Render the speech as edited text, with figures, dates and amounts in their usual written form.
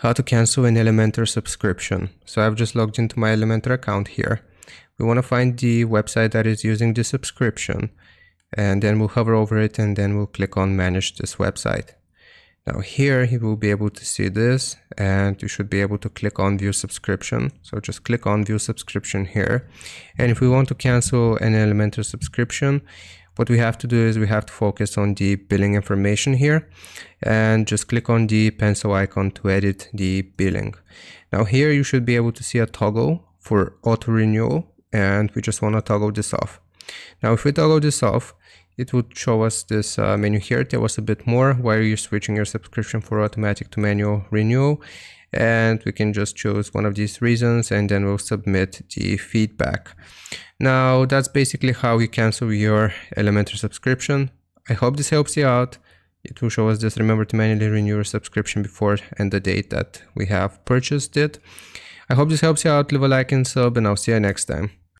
How to cancel an Elementor subscription. So I've just logged into my Elementor account here. We want to find the website that is using the subscription, and then we'll hover over it and then we'll click on manage this website. Now here you will be able to see this, and you should be able to click on view subscription. So just click on view subscription here. And if we want to cancel an Elementor subscription, what we have to do is we have to focus on the billing information here and just click on the pencil icon to edit the billing. Now here you should be able to see a toggle for auto renewal, and we just want to toggle this off. Now if we toggle this off, it would show us this menu here. Tell us a bit more why you're switching your subscription for automatic to manual renewal, and we can just choose one of these reasons and then we'll submit the feedback. Now that's basically how you cancel your Elementor subscription. I hope this helps you out. It will show us this: remember to manually renew your subscription before and the date that we have purchased it. I hope this helps you out. Leave a like and sub, and I'll see you next time.